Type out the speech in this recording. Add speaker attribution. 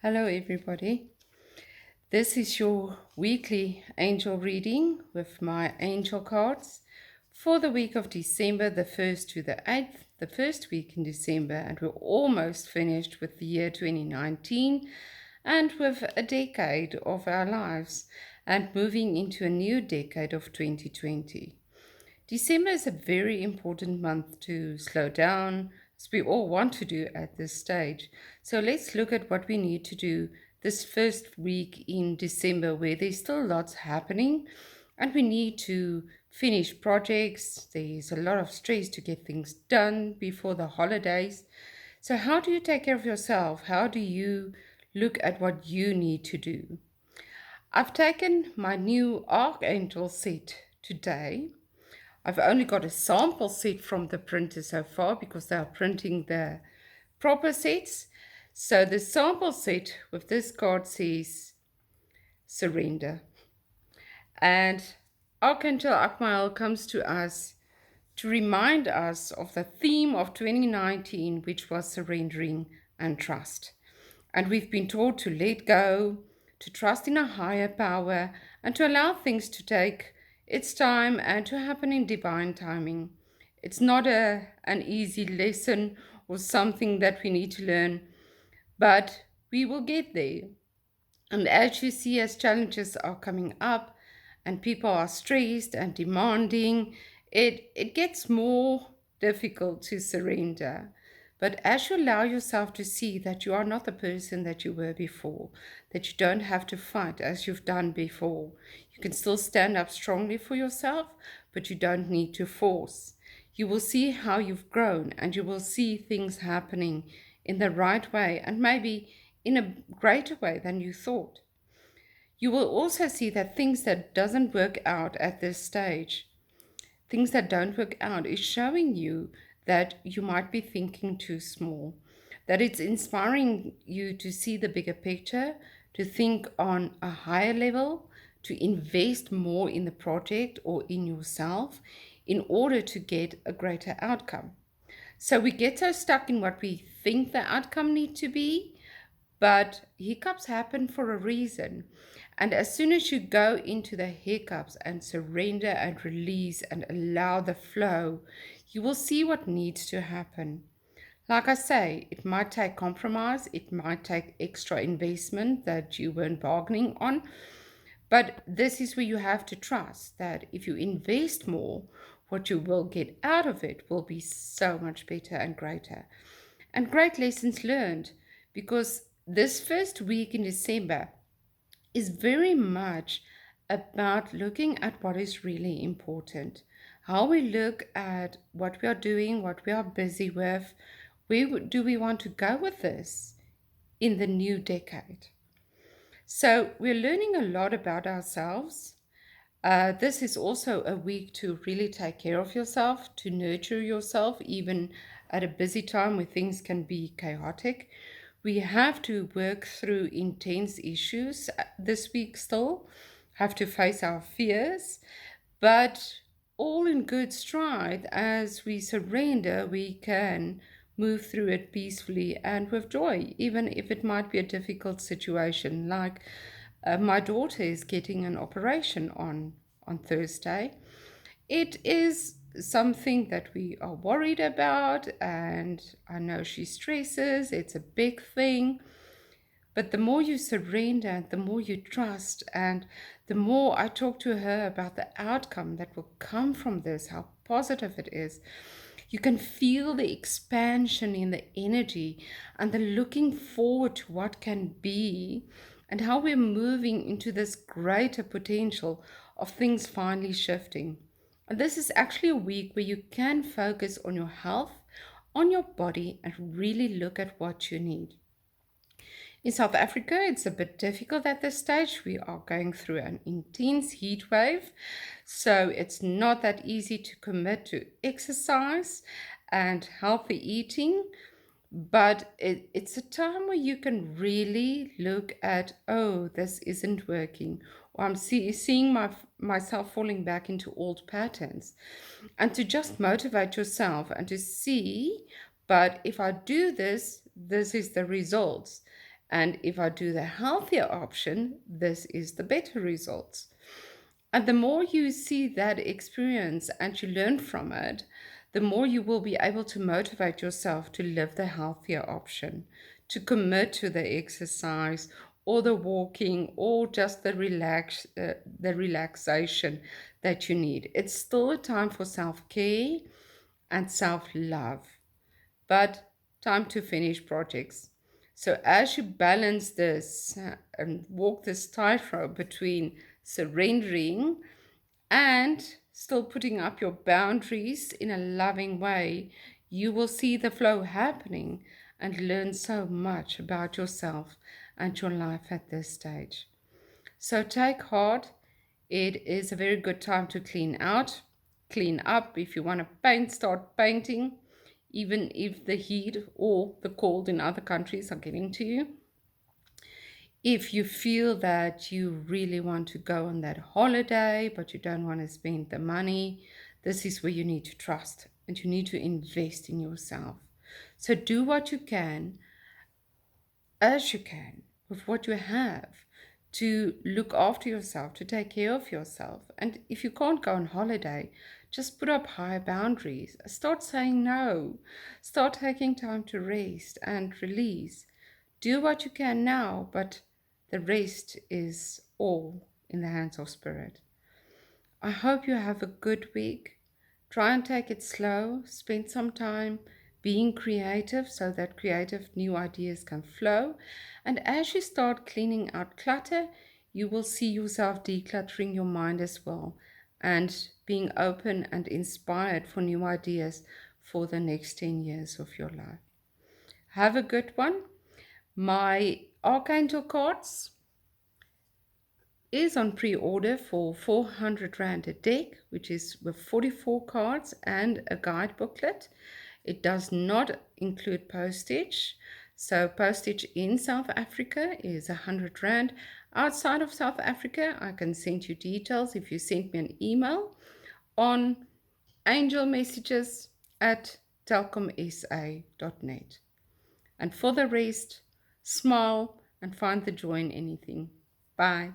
Speaker 1: Hello, everybody. This is your weekly angel reading with my angel cards for the week of December the 1st to the 8th, the first week in December, and we're almost finished with the year 2019 and with a decade of our lives and moving into a new decade of 2020. December is a very important month to slow down, as we all want to do at this stage. So let's look at what we need to do this first week in December, where there's still lots happening and we need to finish projects. There's a lot of stress to get things done before the holidays. So, how do you take care of yourself? How do you look at what you need to do? I've taken my new Archangel set today. I've only got a sample set from the printer so far because they are printing the proper sets. So the sample set with this card says surrender. And Archangel Akmael comes to us to remind us of the theme of 2019, which was surrendering and trust. And we've been taught to let go, to trust in a higher power, and to allow things to take its time and to happen in divine timing. It's not an easy lesson or something that we need to learn, but we will get there. And as you see, as challenges are coming up and people are stressed and demanding, it gets more difficult to surrender. But as you allow yourself to see that you are not the person that you were before, that you don't have to fight as you've done before, you can still stand up strongly for yourself, but you don't need to force. You will see how you've grown and you will see things happening in the right way and maybe in a greater way than you thought. You will also see that things that doesn't work out at this stage, things that don't work out is showing you that you might be thinking too small, that it's inspiring you to see the bigger picture, to think on a higher level, to invest more in the project or in yourself in order to get a greater outcome. So we get so stuck in what we think the outcome need to be, but hiccups happen for a reason. And as soon as you go into the hiccups and surrender and release and allow the flow, you will see what needs to happen. Like I say, it might take compromise, it might take extra investment that you weren't bargaining on, but this is where you have to trust that if you invest more, what you will get out of it will be so much better and greater. And great lessons learned, because this first week in December is very much about looking at what is really important, how we look at what we are doing, what we are busy with, where do we want to go with this in the new decade. So we're learning a lot about ourselves. This is also a week to really take care of yourself, to nurture yourself, even at a busy time where things can be chaotic. We have to work through intense issues this week still, have to face our fears, but all in good stride. As we surrender, we can move through it peacefully and with joy, even if it might be a difficult situation. Like my daughter is getting an operation on Thursday. It is something that we are worried about, and I know she stresses. It's a big thing. But the more you surrender, the more you trust, and the more I talk to her about the outcome that will come from this, how positive it is, you can feel the expansion in the energy and the looking forward to what can be and how we're moving into this greater potential of things finally shifting. And this is actually a week where you can focus on your health, on your body, and really look at what you need. In South Africa, it's a bit difficult at this stage. We are going through an intense heat wave, so it's not that easy to commit to exercise and healthy eating. But it's a time where you can really look at, oh, this isn't working, or I'm seeing myself falling back into old patterns, and to just motivate yourself and to see, but if I do this, this is the results. And if I do the healthier option, this is the better results. And the more you see that experience and you learn from it, the more you will be able to motivate yourself to live the healthier option, to commit to the exercise or the walking or just the relaxation that you need. It's still a time for self-care and self-love, but time to finish projects. So as you balance this and walk this tightrope between surrendering and still putting up your boundaries in a loving way, you will see the flow happening and learn so much about yourself and your life at this stage. So take heart. It is a very good time to clean out, clean up. If you want to paint, start painting, even if the heat or the cold in other countries are getting to you. If you feel that you really want to go on that holiday, but you don't want to spend the money, this is where you need to trust and you need to invest in yourself. So do what you can, as you can, with what you have, to look after yourself, to take care of yourself. And if you can't go on holiday, just put up higher boundaries. Start saying no. Start taking time to rest and release. Do what you can now, but the rest is all in the hands of Spirit. I hope you have a good week. Try and take it slow. Spend some time being creative so that creative new ideas can flow. And as you start cleaning out clutter, you will see yourself decluttering your mind as well and being open and inspired for new ideas for the next 10 years of your life. Have a good one. My Archangel cards is on pre-order for 400 Rand a deck, which is with 44 cards and a guide booklet. It does not include postage. So postage in South Africa is 100 Rand. Outside of South Africa, I can send you details if you send me an email on angelmessages@telkomsa.net. And for the rest, smile and find the joy in anything. Bye.